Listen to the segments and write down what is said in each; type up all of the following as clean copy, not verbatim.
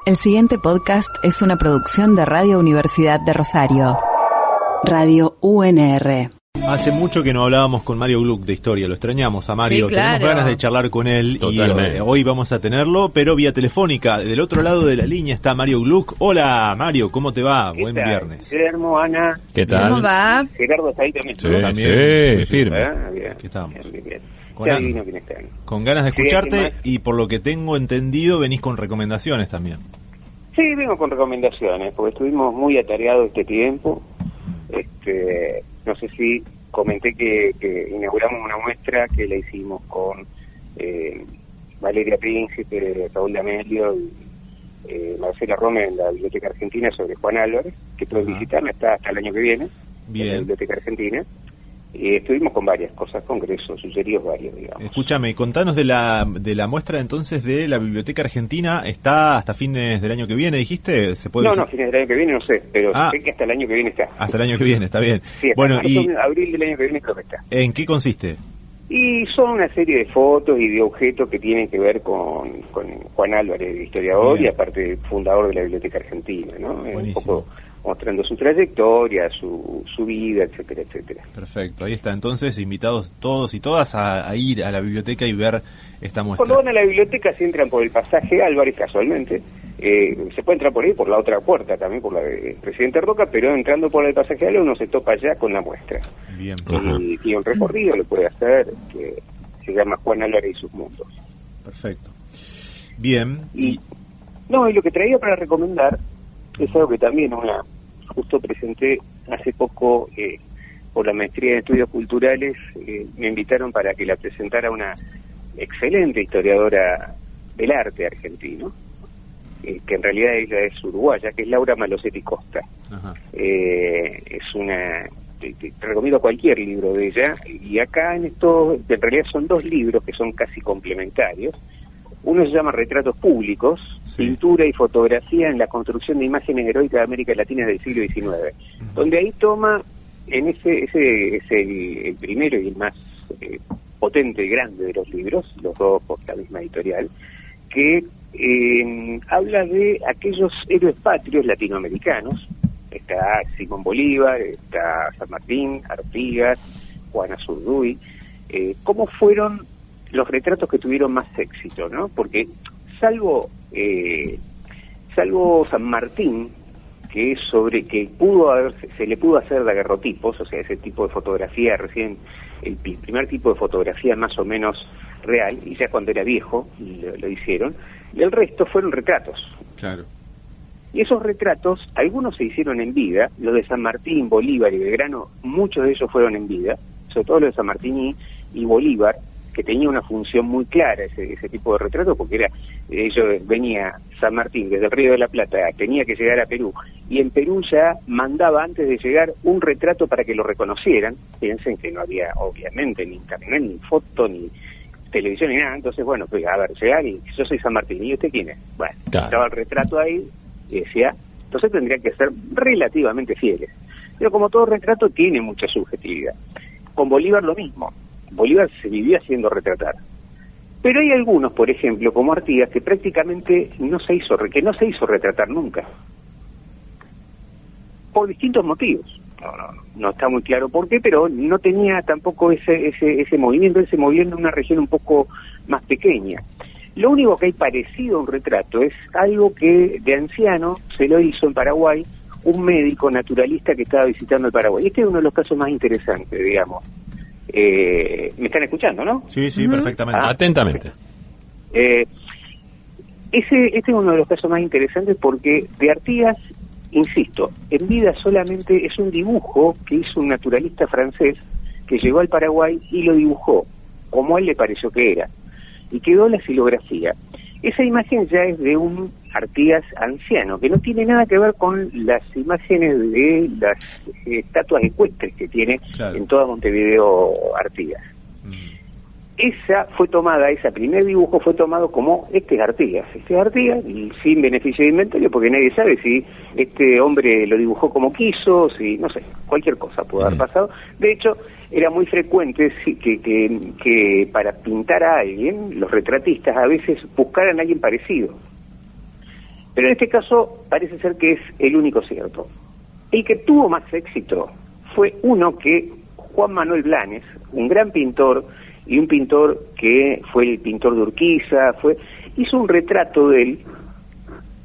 El siguiente podcast es una producción de Radio Universidad de Rosario. Radio UNR. Hace mucho que no hablábamos con Mario Gluck de historia, lo extrañamos a Mario, sí, claro. Tenemos ganas de charlar con él. Totalmente. Y hoy vamos a tenerlo, pero vía telefónica. Del otro lado de la línea está Mario Gluck. Hola Mario, ¿cómo te va? Buen viernes. Guillermo, Ana. ¿Qué tal? ¿Cómo va? Gerardo está ahí también. Sí, ¿no? También. sí, firme. Bien. Aquí estamos. Bien. Con, con ganas de escucharte y por lo que tengo entendido venís con recomendaciones también. Sí, vengo con recomendaciones, porque estuvimos muy atareados este tiempo. No sé si comenté que inauguramos una muestra que la hicimos con Valeria Príncipe, Raúl D'Amelio y Marcela Rome en la Biblioteca Argentina sobre Juan Álvarez, que pueden visitarla hasta el año que viene, en la Biblioteca Argentina. Estuvimos con varias cosas, congresos, sugeridos varios, digamos. Escúchame, contanos de la muestra entonces de la Biblioteca Argentina. ¿Está hasta fines del año que viene, dijiste? ¿Se puede No, fines del año que viene no sé, pero sé que hasta el año que viene está. Hasta el año que viene, está bien. Sí, bueno, y abril del año que viene creo que está. ¿En qué consiste? Y son una serie de fotos y de objetos que tienen que ver con Juan Álvarez, historiador, y aparte fundador de la Biblioteca Argentina, ¿no? Buenísimo. Un poco mostrando su trayectoria, su vida, etcétera, etcétera. Perfecto, ahí está. Entonces, invitados todos y todas a ir a la biblioteca y ver esta muestra. Cuando van a la biblioteca, se entran por el pasaje Álvarez, casualmente. Se puede entrar por ahí, por la otra puerta, también por la de Presidente Roca, pero entrando por el pasaje Álvarez uno se topa ya con la muestra. Bien. Y tiene un recorrido, lo puede hacer, que se llama Juan Álvarez y sus mundos. Perfecto. Bien. Y lo que traía para recomendar es algo que también justo presenté hace poco por la maestría en estudios culturales. Me invitaron para que la presentara una excelente historiadora del arte argentino, que en realidad ella es uruguaya, que es Laura Malosetti Costa. Ajá. Te recomiendo cualquier libro de ella, y acá en realidad son dos libros que son casi complementarios. Uno se llama Retratos Públicos, Pintura y Fotografía en la construcción de imágenes heroicas de América Latina del siglo XIX, donde ahí toma, ese es el primero y el más potente y grande de los libros, los dos por la misma editorial, que habla de aquellos héroes patrios latinoamericanos. Está Simón Bolívar, está San Martín, Artigas, Juana Zurduy, cómo fueron los retratos que tuvieron más éxito, ¿no? Porque salvo San Martín, que es sobre que se le pudo hacer daguerrotipos, o sea, ese tipo de fotografía recién, el primer tipo de fotografía más o menos real, y ya cuando era viejo lo hicieron, y el resto fueron retratos. Claro. Y esos retratos, algunos se hicieron en vida, los de San Martín, Bolívar y Belgrano, muchos de ellos fueron en vida, sobre todo los de San Martín y Bolívar, que tenía una función muy clara ese tipo de retrato, porque venía San Martín desde el Río de la Plata, tenía que llegar a Perú, y en Perú ya mandaba antes de llegar un retrato para que lo reconocieran. Piensen que no había obviamente ni internet, ni foto, ni televisión, ni nada. Entonces, bueno, pues a ver, llegar y yo soy San Martín, ¿y usted quién es? Bueno, claro. Estaba el retrato ahí y decía, entonces tendrían que ser relativamente fieles. Pero como todo retrato tiene mucha subjetividad. Con Bolívar lo mismo. Bolívar se vivía haciendo retratar. Pero hay algunos, por ejemplo, como Artigas, que prácticamente no se hizo retratar nunca. Por distintos motivos. No está muy claro por qué, pero no tenía tampoco ese movimiento. Él se movía en una región un poco más pequeña. Lo único que hay parecido a un retrato es algo que de anciano se lo hizo en Paraguay un médico naturalista que estaba visitando el Paraguay. Este es uno de los casos más interesantes, digamos. ¿Me están escuchando, no? Sí, perfectamente. Atentamente. Este es uno de los casos más interesantes porque de Artigas, insisto, en vida solamente es un dibujo que hizo un naturalista francés que llegó al Paraguay y lo dibujó como a él le pareció que era. Y quedó la xilografía. Esa imagen ya es de un Artigas anciano, que no tiene nada que ver con las imágenes de las estatuas ecuestres que tiene en toda Montevideo Artigas. Ese primer dibujo fue tomado como este es Artigas, y sin beneficio de inventario, porque nadie sabe si este hombre lo dibujó como quiso, si, no sé, cualquier cosa pudo haber pasado. De hecho, era muy frecuente que para pintar a alguien, los retratistas a veces buscaran a alguien parecido. Pero en este caso parece ser que es el único cierto. El que tuvo más éxito fue uno que Juan Manuel Blanes, un gran pintor y un pintor que fue el pintor de Urquiza, hizo un retrato de él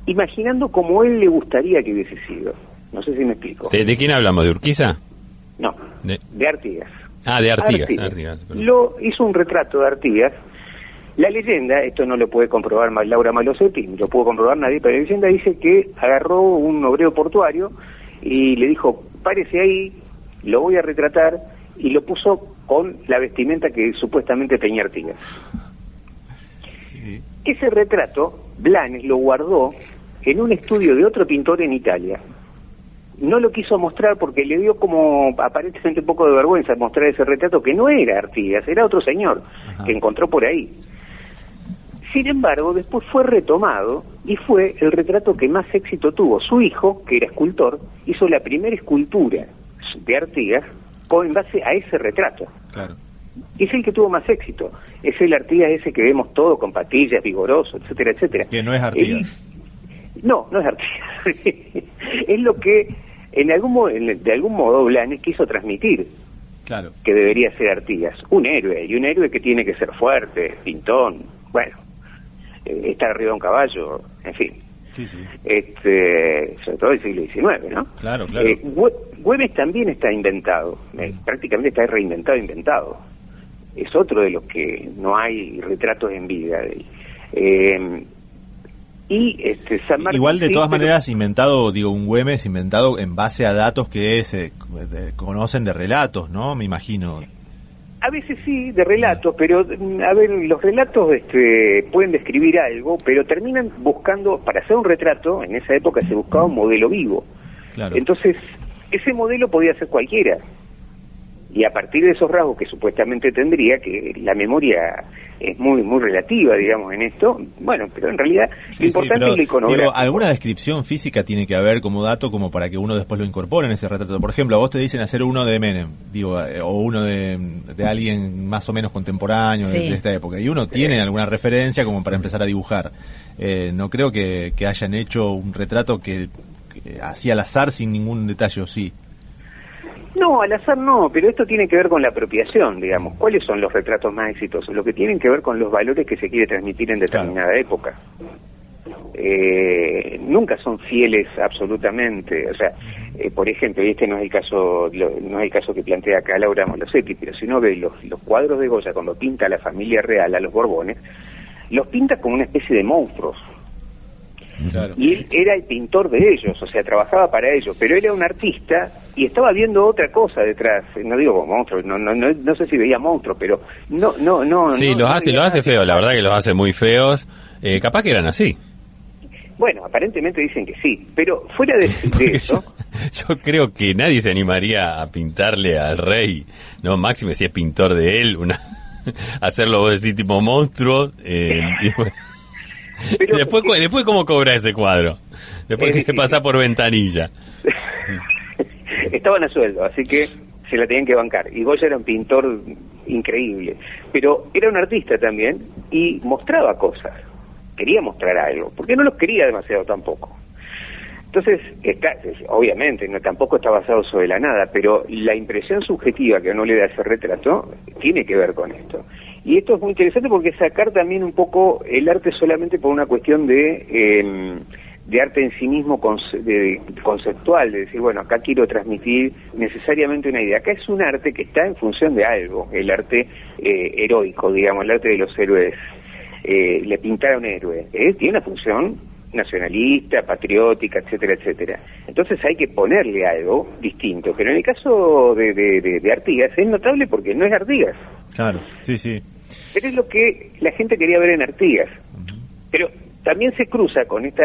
imaginando como él le gustaría que hubiese sido. No sé si me explico. ¿De quién hablamos? ¿De Urquiza? No, de Artigas. Ah, de Artigas. Hizo un retrato de Artigas. La leyenda, esto no lo puede comprobar Laura Malosetti, ni lo pudo comprobar nadie, pero la leyenda dice que agarró un obrero portuario y le dijo, párese ahí, lo voy a retratar, y lo puso con la vestimenta que supuestamente tenía Artigas. Sí. Ese retrato, Blanes lo guardó en un estudio de otro pintor en Italia. No lo quiso mostrar porque le dio como aparentemente un poco de vergüenza mostrar ese retrato que no era Artigas, era otro señor. Ajá. Que encontró por ahí. Sin embargo, después fue retomado y fue el retrato que más éxito tuvo. Su hijo, que era escultor, hizo la primera escultura de Artigas en base a ese retrato. Claro. Es el que tuvo más éxito. Es el Artigas ese que vemos todo con patillas, vigoroso, etcétera, etcétera. Que no es Artigas. No es Artigas. Es lo que de algún modo Blanes quiso transmitir. Claro. Que debería ser Artigas. Un héroe, y un héroe que tiene que ser fuerte, pintón, bueno, estar arriba de un caballo, en fin. Sí. Sobre todo del siglo XIX, ¿no? Claro. Güemes también está inventado, prácticamente está inventado. Es otro de los que no hay retratos en vida de él. San Martín, igual de todas maneras inventado, un Güemes inventado en base a datos que se conocen de relatos, ¿no? Me imagino. A veces sí, de relatos, pero a ver, los relatos pueden describir algo, pero terminan buscando, para hacer un retrato, en esa época se buscaba un modelo vivo. Claro. Entonces, ese modelo podía ser cualquiera. Y a partir de esos rasgos que supuestamente tendría, que la memoria es muy muy relativa, digamos, en esto, bueno, pero en realidad lo importante es la iconografía. Alguna descripción física tiene que haber como dato, como para que uno después lo incorpore en ese retrato. Por ejemplo, a vos te dicen hacer uno de Menem, o uno de alguien más o menos contemporáneo de esta época, y uno tiene alguna referencia como para empezar a dibujar. No creo que hayan hecho un retrato que hacía al azar sin ningún detalle, ¿o sí? No, al azar no, pero esto tiene que ver con la apropiación, digamos. ¿Cuáles son los retratos más exitosos? Lo que tienen que ver con los valores que se quiere transmitir en determinada época. Nunca son fieles absolutamente. O sea, por ejemplo, y este no es el caso que plantea acá Laura Malosetti, pero si uno ve los cuadros de Goya cuando pinta a la familia real, a los Borbones, los pinta como una especie de monstruos. Claro. Y él era el pintor de ellos, o sea, trabajaba para ellos, pero él era un artista y estaba viendo otra cosa detrás. No digo monstruos, no sé si veía monstruos, pero no. Sí, los hace feos, la verdad que los hace muy feos. Capaz que eran así. Bueno, aparentemente dicen que sí, pero fuera de eso... Yo creo que nadie se animaría a pintarle al rey, no, máxime si es pintor de él, hacerlo vos decís tipo monstruo, pero, después ¿cómo cobra ese cuadro? Después que pasa por ventanilla. Estaban a sueldo, así que se la tenían que bancar. Y Goya era un pintor increíble, pero era un artista también y mostraba cosas. Quería mostrar algo, porque no los quería demasiado tampoco. Entonces, obviamente, tampoco está basado sobre la nada, pero la impresión subjetiva que uno le da a ese retrato tiene que ver con esto. Y esto es muy interesante porque sacar también un poco el arte solamente por una cuestión de arte en sí mismo conceptual, de decir, bueno, acá quiero transmitir necesariamente una idea. Acá es un arte que está en función de algo, el arte heroico, digamos, el arte de los héroes. Le pintar a un héroe, tiene una función nacionalista, patriótica, etcétera, etcétera. Entonces hay que ponerle algo distinto, pero en el caso de Artigas es notable porque no es Artigas. Claro, sí. Pero es lo que la gente quería ver en Artigas. Uh-huh. Pero también se cruza con esta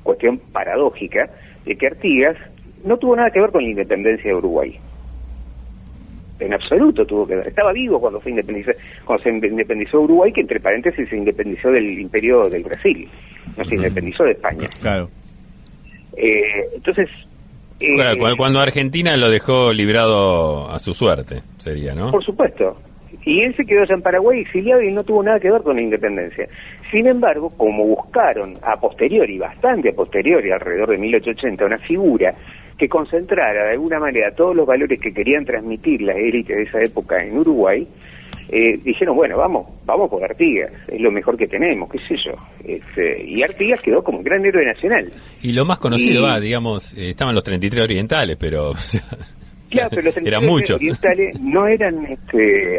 cuestión paradójica de que Artigas no tuvo nada que ver con la independencia de Uruguay. En absoluto tuvo que ver. Estaba vivo cuando se independizó Uruguay, que entre paréntesis se independizó del Imperio del Brasil, no se independizó de España. Claro. Entonces... cuando Argentina lo dejó librado a su suerte, sería, ¿no? Por supuesto. Y él se quedó allá en Paraguay exiliado y no tuvo nada que ver con la independencia. Sin embargo, como buscaron a posteriori, bastante a posteriori, alrededor de 1880, una figura que concentrara de alguna manera todos los valores que querían transmitir las élites de esa época en Uruguay, dijeron, bueno, vamos por Artigas, es lo mejor que tenemos, qué sé yo. Y Artigas quedó como un gran héroe nacional. Y lo más conocido, digamos, estaban los 33 orientales, pero... Claro, pero los 33 orientales no eran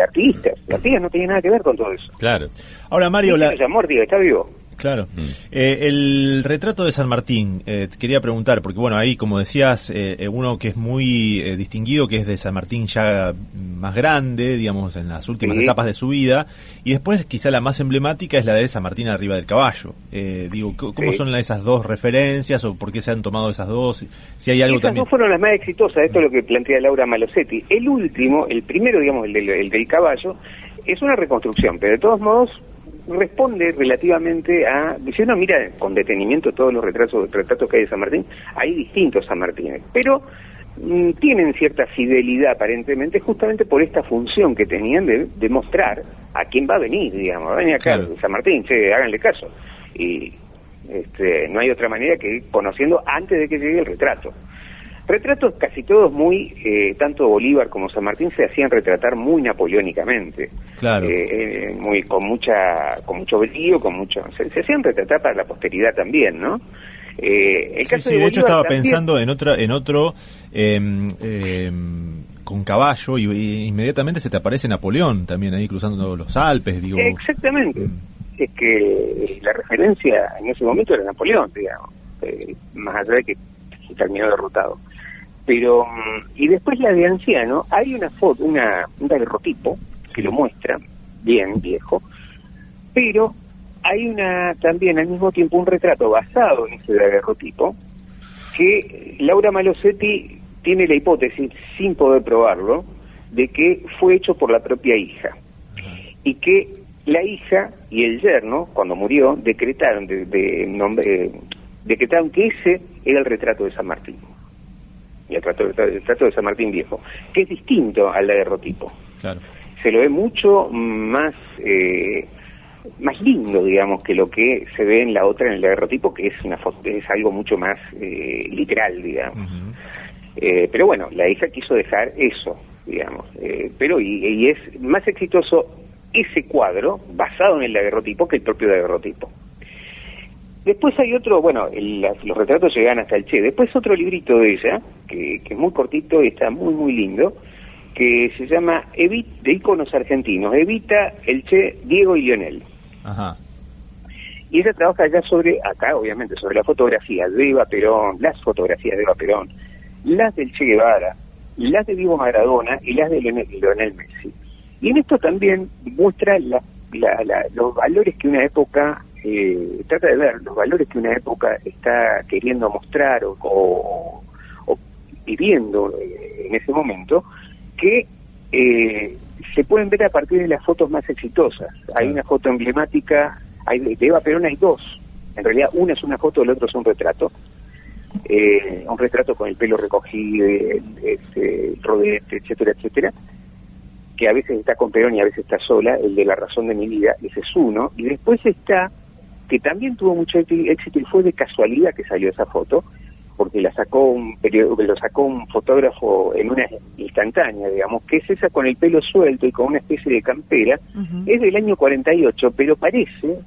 artiguistas. Artigas no tenía nada que ver con todo eso. Claro. Ahora, Mario... Se llamó Artigas, está vivo. Claro. El retrato de San Martín, te quería preguntar, porque bueno, ahí como decías, uno que es muy distinguido, que es de San Martín ya más grande, digamos, en las últimas etapas de su vida, y después quizá la más emblemática es la de San Martín arriba del caballo. ¿Cómo son esas dos referencias o por qué se han tomado esas dos? Si hay algo esas también... dos fueron las más exitosas, esto es lo que plantea Laura Malosetti. El primero, digamos, el del caballo, es una reconstrucción, pero de todos modos responde relativamente a, diciendo, mira, con detenimiento todos los retratos que hay de San Martín, hay distintos San Martínez, pero tienen cierta fidelidad aparentemente justamente por esta función que tenían de mostrar a quién va a venir, digamos, va a venir acá, claro. San Martín, háganle caso, y no hay otra manera que ir conociendo antes de que llegue el retrato. Retratos casi todos muy, tanto Bolívar como San Martín se hacían retratar muy napoleónicamente, claro. Con mucho brío, se hacían retratar para la posteridad también, ¿no? El caso de hecho estaba también, pensando en otro con caballo y inmediatamente se te aparece Napoleón también ahí cruzando los Alpes, digo. Exactamente. Es que la referencia en ese momento era Napoleón, digamos, más allá de que se terminó derrotado. Pero, y después la de anciano, hay una foto, un daguerrotipo que lo muestra, bien viejo, pero hay también al mismo tiempo un retrato basado en ese daguerrotipo que Laura Malosetti tiene la hipótesis, sin poder probarlo, de que fue hecho por la propia hija. Y que la hija y el yerno, cuando murió, decretaron decretaron que ese era el retrato de San Martín. El retrato de San Martín viejo, que es distinto al daguerrotipo. Claro. Se lo ve mucho más lindo, digamos, que lo que se ve en la otra, en el daguerrotipo, que es una foto, es algo mucho más literal, digamos. Uh-huh. Pero bueno, la hija quiso dejar eso, digamos. Pero y es más exitoso ese cuadro basado en el daguerrotipo que el propio daguerrotipo. Después hay otro, bueno, los retratos llegan hasta el Che. Después otro librito de ella, que es muy cortito y está muy, muy lindo, que se llama de íconos argentinos, Evita, el Che, Diego y Lionel. Ajá. Y ella trabaja ya obviamente, sobre la fotografía de Eva Perón, las fotografías de Eva Perón, las del Che Guevara, las de Diego Maradona y las de Lionel Messi. Y en esto también muestra los valores que una época... trata de ver los valores que una época está queriendo mostrar o viviendo en ese momento, que se pueden ver a partir de las fotos más exitosas. Hay una foto emblemática, de Eva Perón hay dos, en realidad una es una foto, el otro es un retrato con el pelo recogido, el rodete, etcétera, etcétera, que a veces está con Perón y a veces está sola, el de La razón de mi vida, ese es uno, y después está que también tuvo mucho éxito y fue de casualidad que salió esa foto, porque lo sacó un fotógrafo en una instantánea, digamos, que es esa con el pelo suelto y con una especie de campera. Uh-huh. Es del año 48, pero parece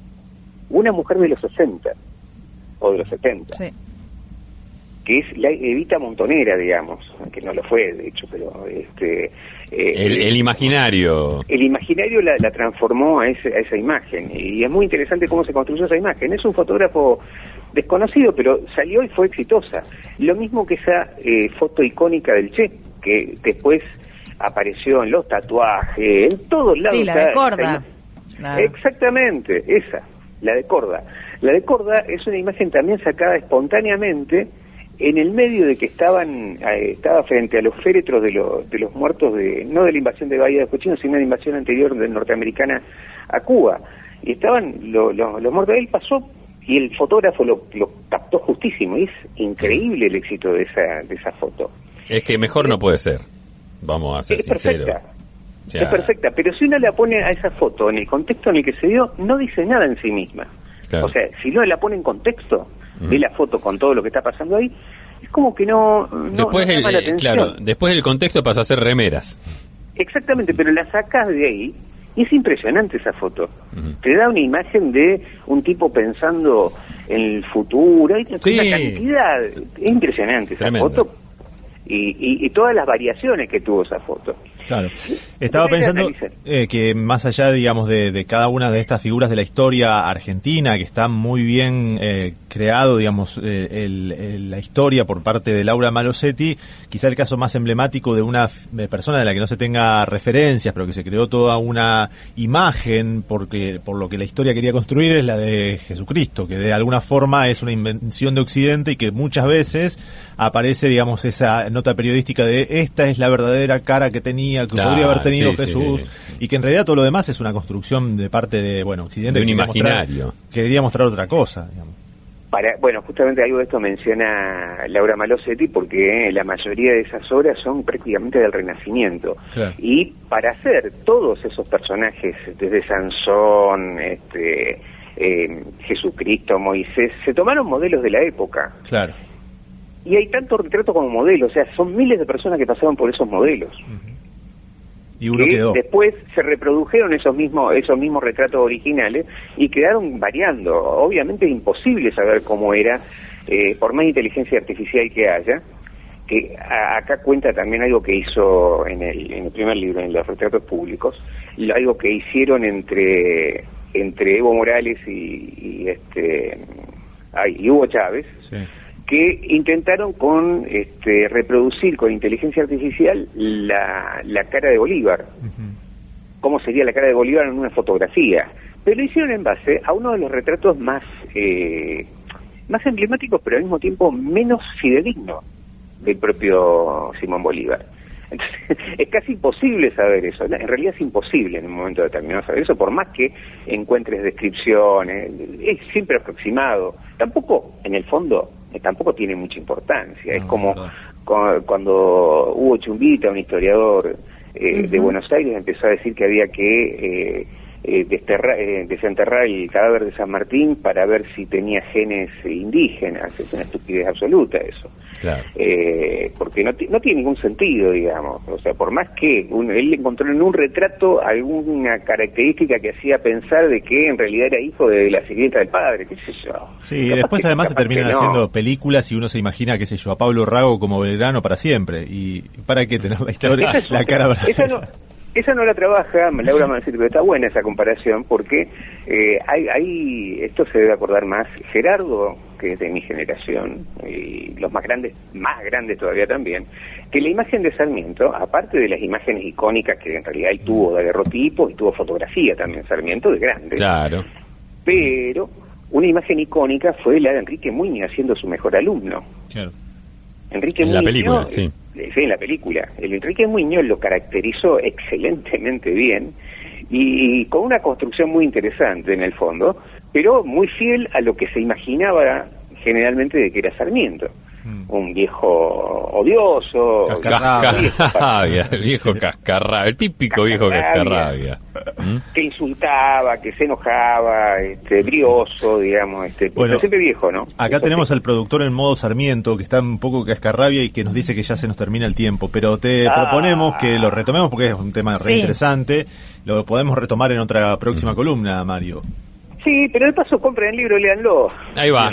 una mujer de los 60 o de los 70. Sí. Que es la Evita Montonera, digamos, que no lo fue, de hecho, pero el imaginario. El imaginario la transformó a esa imagen, y es muy interesante cómo se construyó esa imagen. Es un fotógrafo desconocido, pero salió y fue exitosa. Lo mismo que esa foto icónica del Che, que después apareció en los tatuajes, en todos lados. Sí, la de Corda. Claro. Exactamente, esa, la de Corda. La de Corda es una imagen también sacada espontáneamente en el medio de que estaba frente a los féretros de los muertos no de la invasión de Bahía de Cochino, sino de la invasión anterior norteamericana a Cuba. Y estaban los muertos. Él pasó y el fotógrafo lo captó justísimo. Y es increíble el éxito de esa foto. Es que mejor no puede ser, vamos a ser sinceros. es perfecta, pero si uno la pone a esa foto en el contexto en el que se dio, no dice nada en sí misma. Claro. O sea, si uno la pone en contexto, ve la foto con todo lo que está pasando ahí, es como que no llama la atención. Claro, después el contexto pasa a ser remeras. Exactamente, pero la sacás de ahí y es impresionante esa foto. Te da una imagen de un tipo pensando en el futuro, hay una cantidad, es impresionante esa foto y todas las variaciones que tuvo esa foto. Claro. Estaba pensando que más allá, digamos, de cada una de estas figuras de la historia argentina, que está muy bien creado, digamos, la historia por parte de Laura Malosetti, quizá el caso más emblemático de una persona de la que no se tenga referencias, pero que se creó toda una imagen por lo que la historia quería construir, es la de Jesucristo, que de alguna forma es una invención de Occidente y que muchas veces aparece, digamos, esa nota periodística de esta es la verdadera cara que tenía, que podría haber tenido Jesús, y que en realidad todo lo demás es una construcción de parte de, Occidente. De un imaginario. Que quería mostrar otra cosa, digamos. Justamente algo de esto menciona Laura Malosetti, porque la mayoría de esas obras son prácticamente del Renacimiento. Claro. Y para hacer todos esos personajes, desde Sansón, Jesucristo, Moisés, se tomaron modelos de la época. Claro. Y hay tanto retrato como modelo, o sea, son miles de personas que pasaron por esos modelos. Y uno quedó. Después se reprodujeron esos mismos retratos originales y quedaron variando. Obviamente es imposible saber cómo era, por más inteligencia artificial que haya, que acá cuenta también algo que hizo en el primer libro, en los retratos públicos, algo que hicieron entre Evo Morales y Hugo Chávez. Sí. Que intentaron reproducir con inteligencia artificial la cara de Bolívar. Cómo sería la cara de Bolívar en una fotografía. Pero lo hicieron en base a uno de los retratos más emblemáticos, pero al mismo tiempo menos fidedigno del propio Simón Bolívar. Entonces, es casi imposible saber eso. En realidad es imposible en un momento determinado saber eso, por más que encuentres descripciones, es siempre aproximado. Tampoco, en el fondo, tampoco tiene mucha importancia. Es como cuando Hugo Chumbita, un historiador de Buenos Aires, empezó a decir que había que desenterrar el cadáver de San Martín para ver si tenía genes indígenas. Es una estupidez absoluta eso. Claro. Porque no tiene ningún sentido, digamos. O sea, por más que él encontró en un retrato alguna característica que hacía pensar de que en realidad era hijo de la sirvienta del padre, qué sé yo. Sí, después además se terminan haciendo películas y uno se imagina, qué sé yo, a Pablo Rago como Belgrano para siempre. ¿Y para qué tener la historia, la cara verdadera? Esa no la trabaja Laura Malosetti, pero está buena esa comparación porque esto se debe acordar más Gerardo, que es de mi generación, y los más grandes todavía también, que la imagen de Sarmiento, aparte de las imágenes icónicas que en realidad él tuvo de aguerrotipo y tuvo fotografía también Sarmiento de grande, claro, pero una imagen icónica fue la de Enrique Muñoz haciendo su mejor alumno. Claro. Enrique en Muñoz, la película, sí. Sí, en la película. El Enrique Muñoz lo caracterizó excelentemente bien y con una construcción muy interesante en el fondo, pero muy fiel a lo que se imaginaba generalmente de que era Sarmiento. Un viejo odioso, cascarrabia, el viejo cascarrabia, el típico viejo cascarrabia, que insultaba, que se enojaba, brioso, digamos, bueno, pero siempre viejo, ¿no? Acá eso tenemos al productor en modo Sarmiento, que está un poco cascarrabia y que nos dice que ya se nos termina el tiempo, pero te proponemos que lo retomemos porque es un tema re interesante, lo podemos retomar en otra próxima columna, Mario. Sí, pero de paso compren el libro y léanlo. Ahí va.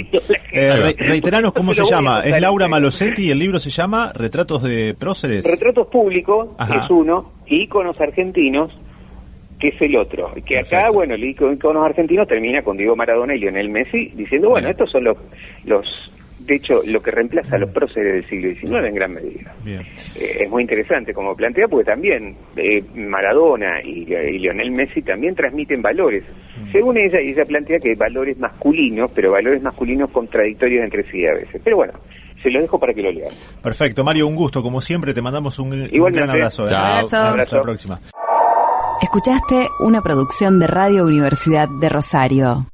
Reiteranos cómo se llama. Es Laura Malosetti y el libro se llama Retratos de Próceres. Retratos Públicos. Ajá. Es uno, Íconos Argentinos, que es el otro. Que acá, perfecto. Bueno, el Íconos Argentinos termina con Diego Maradona y Lionel Messi, diciendo, bueno, estos son los de hecho, lo que reemplaza a los próceres del siglo XIX en gran medida. Es muy interesante como plantea, porque también Maradona y Lionel Messi también transmiten valores. Según ella, y ella plantea que hay valores masculinos, pero valores masculinos contradictorios entre sí a veces. Pero bueno, se los dejo para que lo lean. Perfecto, Mario, un gusto. Como siempre, te mandamos un gran abrazo. Chao. Hasta la próxima. Escuchaste una producción de Radio Universidad de Rosario.